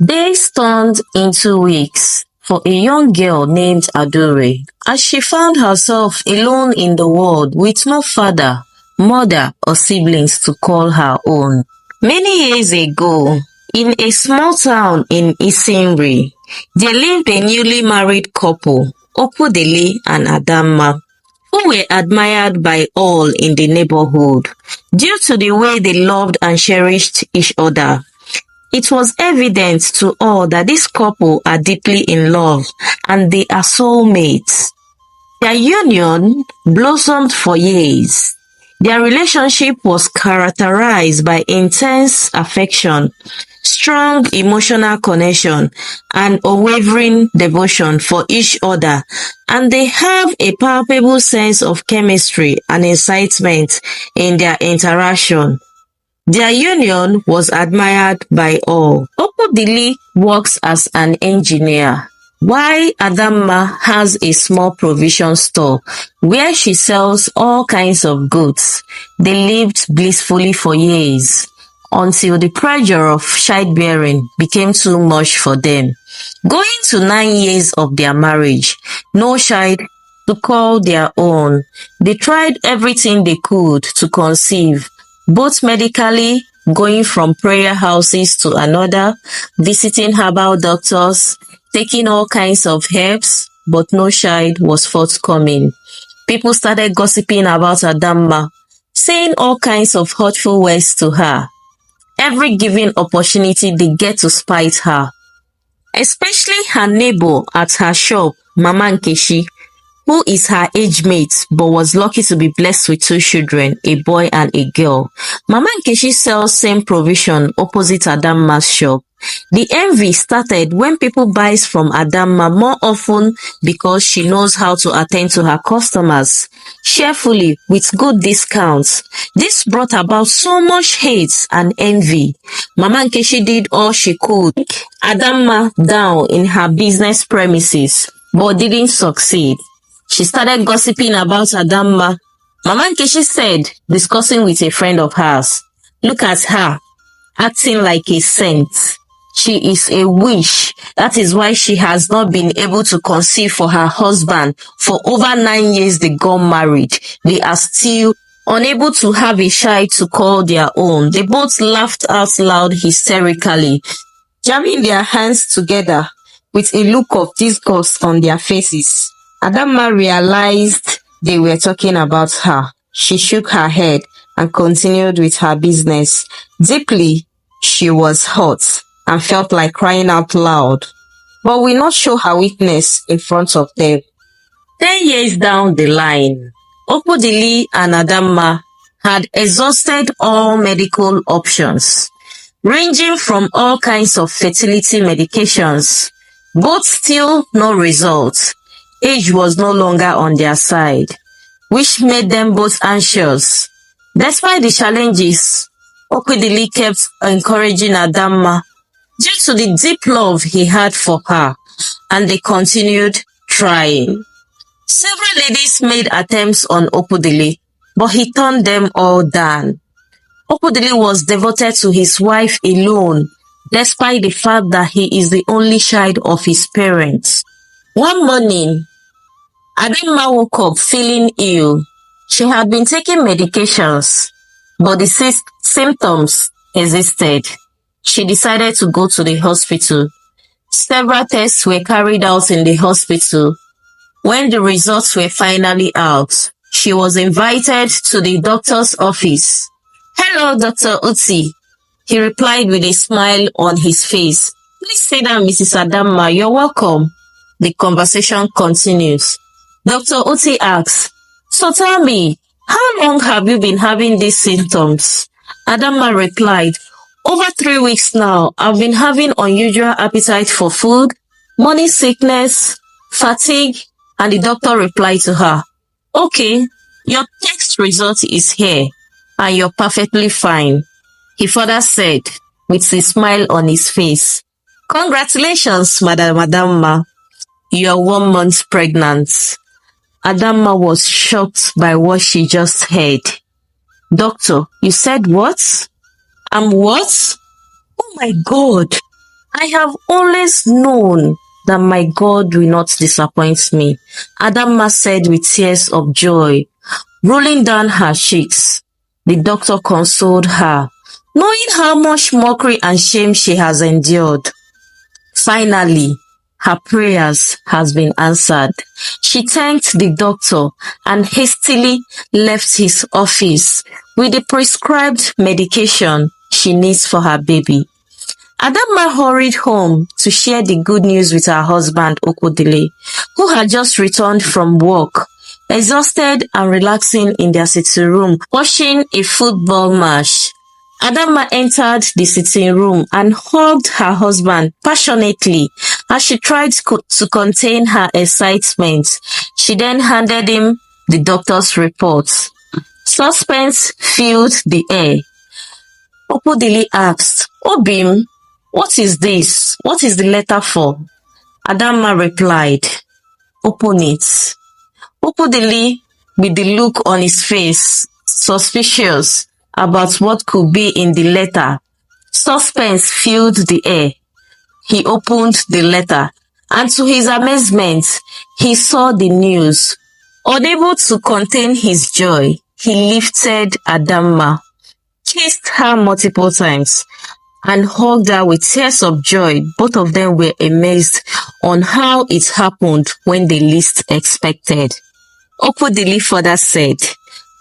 Days turned into weeks for a young girl named Adore as she found herself alone in the world with no father, mother or siblings to call her own. Many years ago, in a small town in Isenri, there lived a newly married couple, Opudele and Adamma, who were admired by all in the neighborhood due to the way they loved and cherished each other. It was evident to all that this couple are deeply in love and they are soulmates. Their union blossomed for years. Their relationship was characterized by intense affection, strong emotional connection, and unwavering devotion for each other, and they have a palpable sense of chemistry and excitement in their interaction. Their union was admired by all. Opudili works as an engineer, while Adamma has a small provision store where she sells all kinds of goods. They lived blissfully for years until the pressure of childbearing became too much for them. Going to 9 years of their marriage, no child to call their own. They tried everything they could to conceive, both medically, going from prayer houses to another, visiting herbal doctors, taking all kinds of herbs, but no child was forthcoming. People started gossiping about Adamma, saying all kinds of hurtful words to her. Every given opportunity they get to spite her, especially her neighbor at her shop, Mama Nkechi, who is her age mate but was lucky to be blessed with 2 children, a boy and a girl. Mama Nkechi sells same provision opposite Adamma's shop. The envy started when people buys from Adamma more often because she knows how to attend to her customers cheerfully with good discounts. This brought about so much hate and envy. Mama Nkechi did all she could to take Adamma down in her business premises but didn't succeed. She started gossiping about Adamma. Mama Nkechi said, discussing with a friend of hers, "Look at her, acting like a saint. She is a witch. That is why she has not been able to conceive for her husband. For over 9 years they got married. They are still unable to have a child to call their own." They both laughed out loud hysterically, jamming their hands together with a look of disgust on their faces. Adamma realized they were talking about her. She shook her head and continued with her business. Deeply, she was hurt and felt like crying out loud, but will not show her weakness in front of them. 10 years down the line, Opudili and Adamma had exhausted all medical options, ranging from all kinds of fertility medications, but still no results. Age was no longer on their side, which made them both anxious. Despite the challenges, Opudili kept encouraging Adamma due to the deep love he had for her, and they continued trying. Several ladies made attempts on Opudili, but he turned them all down. Opudili was devoted to his wife alone, despite the fact that he is the only child of his parents. One morning, Adamma woke up feeling ill. She had been taking medications, but the symptoms existed. She decided to go to the hospital. Several tests were carried out in the hospital. When the results were finally out, she was invited to the doctor's office. "Hello, Dr. Uti," he replied with a smile on his face. "Please sit down, Mrs. Adamma. You're welcome." The conversation continues. Dr. Uti asks, "So tell me, how long have you been having these symptoms?" Adamma replied, "Over 3 weeks now, I've been having unusual appetite for food, morning sickness, fatigue," and the doctor replied to her, "Okay, your test result is here, and you're perfectly fine." He further said, with a smile on his face, "Congratulations, Madam Adamma. You're 1 month pregnant." Adamma was shocked by what she just heard. "Doctor, you said what? I'm what? Oh my God. I have always known that my God will not disappoint me, Adamma said with tears of joy rolling down her cheeks. The doctor consoled her, knowing how much mockery and shame she has endured. Finally, her prayers has been answered. She thanked the doctor and hastily left his office with the prescribed medication she needs for her baby. Adamma hurried home to share the good news with her husband Okodile, who had just returned from work, exhausted and relaxing in their sitting room, watching a football match. Adamma entered the sitting room and hugged her husband passionately as she tried to contain her excitement. She then handed him the doctor's report. Suspense filled the air. Opodili asked, Obim, what is this? What is the letter for? Adamma replied, Open it. Opodili, with the look on his face, suspicious about what could be in the letter. Suspense filled the air. He opened the letter, and to his amazement, he saw the news. Unable to contain his joy, he lifted Adamma, kissed her multiple times, and hugged her with tears of joy. Both of them were amazed on how it happened when they least expected. Opodili further said,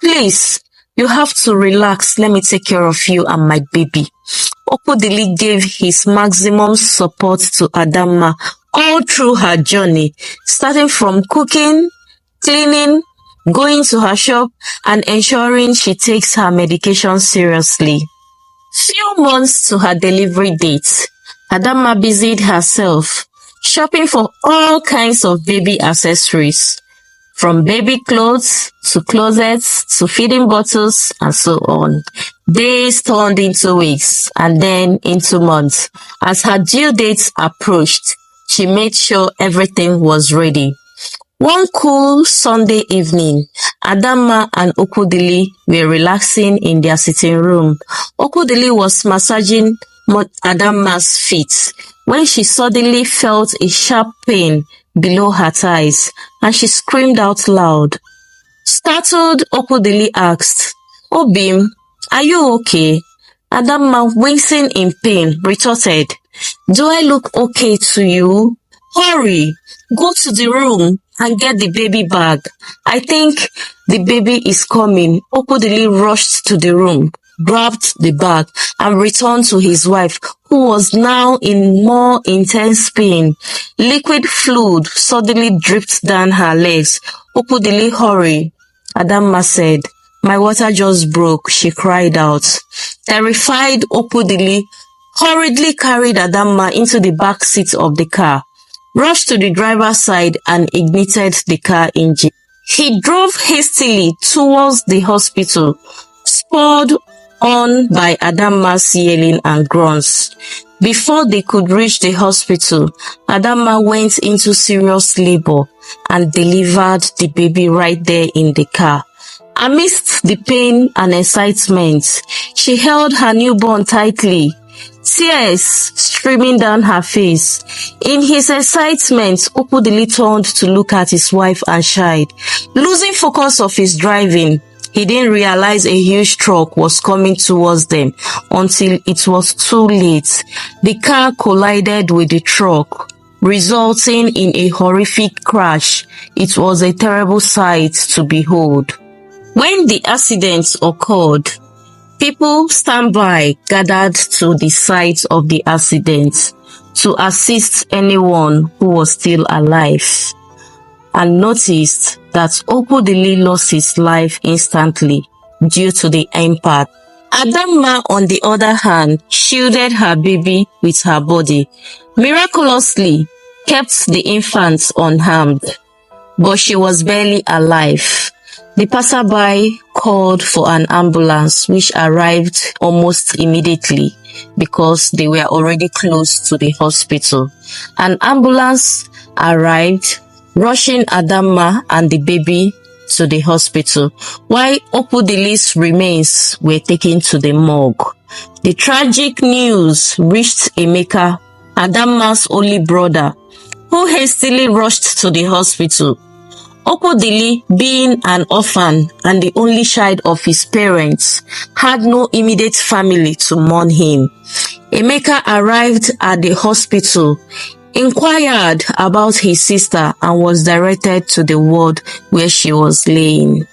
Please, you have to relax. Let me take care of you and my baby. Opodili gave his maximum support to Adamma all through her journey, starting from cooking, cleaning, going to her shop, and ensuring she takes her medication seriously. Few months to her delivery date, Adamma busied herself shopping for all kinds of baby accessories, from baby clothes to closets to feeding bottles and so on. Days turned into weeks and then into months. As her due dates approached, she made sure everything was ready. One cool Sunday evening, Adamma and Okodili were relaxing in their sitting room. Okodili was massaging Adamma's feet when she suddenly felt a sharp pain below her thighs, and she screamed out loud. Startled, Okodili asked, Obim, are you okay? Adamma, wincing in pain, retorted, Do I look okay to you? Hurry, go to the room and get the baby bag. I think the baby is coming. Okodili rushed to the room, grabbed the bag, and returned to his wife, who was now in more intense pain. Liquid fluid suddenly dripped down her legs. Okodili, hurry, Adamma said. My water just broke, she cried out. Terrified, Okodili hurriedly carried Adamma into the back seat of the car, rushed to the driver's side and ignited the car engine. He drove hastily towards the hospital, spurred on by Adamma's yelling and grunts. Before they could reach the hospital, Adamma went into serious labor and delivered the baby right there in the car. Amidst the pain and excitement, she held her newborn tightly, tears streaming down her face. In his excitement, Okodili turned to look at his wife and shied. Losing focus of his driving, he didn't realize a huge truck was coming towards them until it was too late. The car collided with the truck, resulting in a horrific crash. It was a terrible sight to behold. When the accident occurred, people standby gathered to the site of the accident to assist anyone who was still alive, and noticed that Okodili lost his life instantly due to the impact. Adamma, on the other hand, shielded her baby with her body, miraculously kept the infant unharmed, but she was barely alive. The passerby called for an ambulance, which arrived almost immediately because they were already close to the hospital. An ambulance arrived, rushing Adamma and the baby to the hospital, while Okodili's remains were taken to the morgue. The tragic news reached Amaka Adamma's only brother, who hastily rushed to the hospital. Opodili, being an orphan and the only child of his parents, had no immediate family to mourn him. Emeka arrived at the hospital, inquired about his sister, and was directed to the ward where she was laying.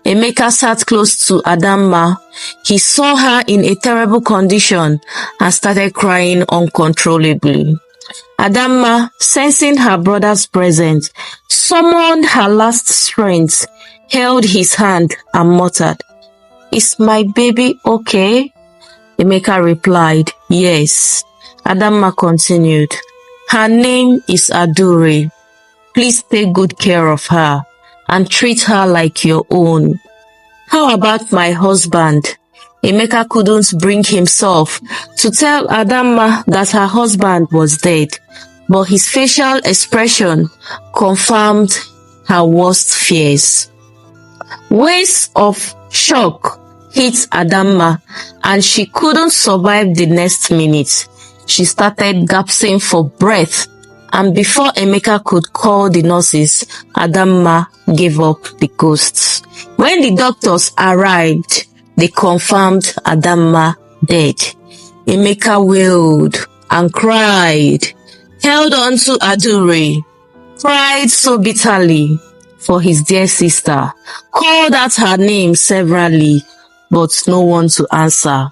Emeka sat close to Adamma. He saw her in a terrible condition and started crying uncontrollably. Adamma, sensing her brother's presence, summoned her last strength, held his hand and muttered, "Is my baby okay?" Emeka replied, "Yes." Adamma continued, "Her name is Adure. Please take good care of her and treat her like your own." "How about my husband?" Emeka couldn't bring himself to tell Adamma that her husband was dead, but his facial expression confirmed her worst fears. Waves of shock hit Adamma, and she couldn't survive the next minute. She started gasping for breath, and before Emeka could call the nurses, Adamma gave up the ghost. When the doctors arrived, they confirmed Adamma dead. Emeka wailed and cried, held on to Adure, cried so bitterly for his dear sister, called out her name severally, but no one to answer.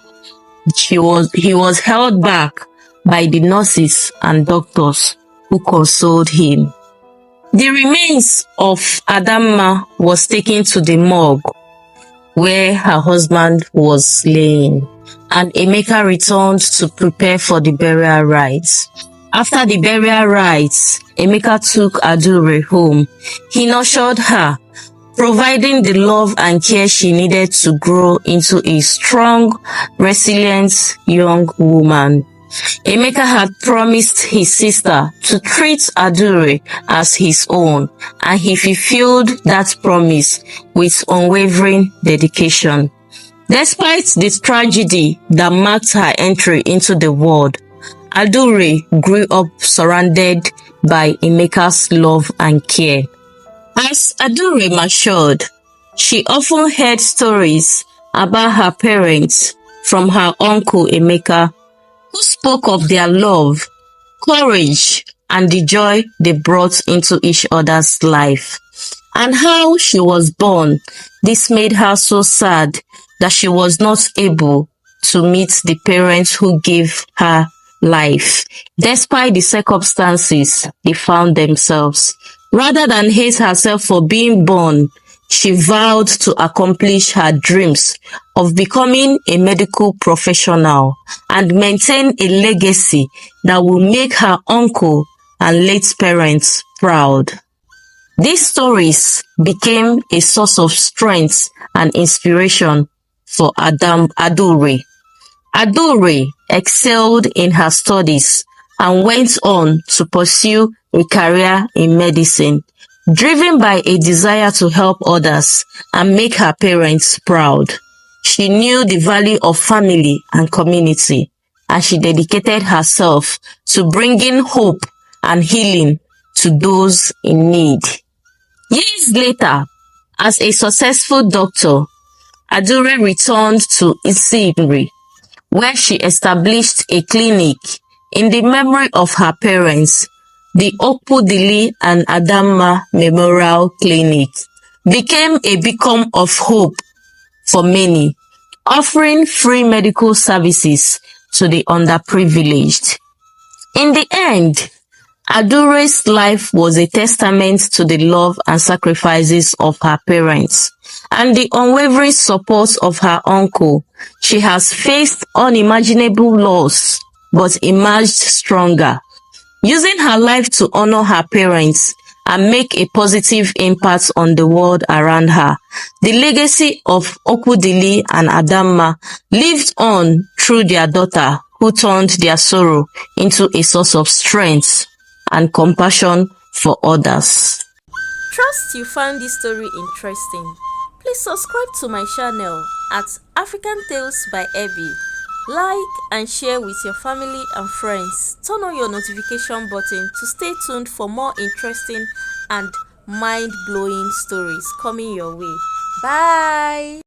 He was held back by the nurses and doctors who consoled him. The remains of Adamma was taken to the morgue where her husband was laying, and Emeka returned to prepare for the burial rites. After the burial rites, Emeka took Adure home. He nurtured her, providing the love and care she needed to grow into a strong, resilient young woman. Emeka had promised his sister to treat Adure as his own, and he fulfilled that promise with unwavering dedication. Despite the tragedy that marked her entry into the world, Adure grew up surrounded by Emeka's love and care. As Adure matured, she often heard stories about her parents from her uncle Emeka, who spoke of their love, courage, and the joy they brought into each other's life, and how she was born. This made her so sad that she was not able to meet the parents who gave her life, despite the circumstances they found themselves. Rather than hate herself for being born, she vowed to accomplish her dreams of becoming a medical professional and maintain a legacy that will make her uncle and late parents proud. These stories became a source of strength and inspiration for Adure. Adure excelled in her studies and went on to pursue a career in medicine, driven by a desire to help others and make her parents proud. She knew the value of family and community, and she dedicated herself to bringing hope and healing to those in need. Years later, as a successful doctor, Adure returned to Isimri, where she established a clinic in the memory of her parents. The Opodili and Adamma Memorial Clinic became a beacon of hope for many, offering free medical services to the underprivileged. In the end, Adure's life was a testament to the love and sacrifices of her parents and the unwavering support of her uncle. She has faced unimaginable loss but emerged stronger, using her life to honor her parents and make a positive impact on the world around her. The legacy of Opodili and Adamma lived on through their daughter, who turned their sorrow into a source of strength and compassion for others. Trust you found this story interesting. Please subscribe to my channel at African Tales by Abby Like and share with your family and friends. Turn on your notification button to stay tuned for more interesting and mind-blowing stories coming your way. Bye!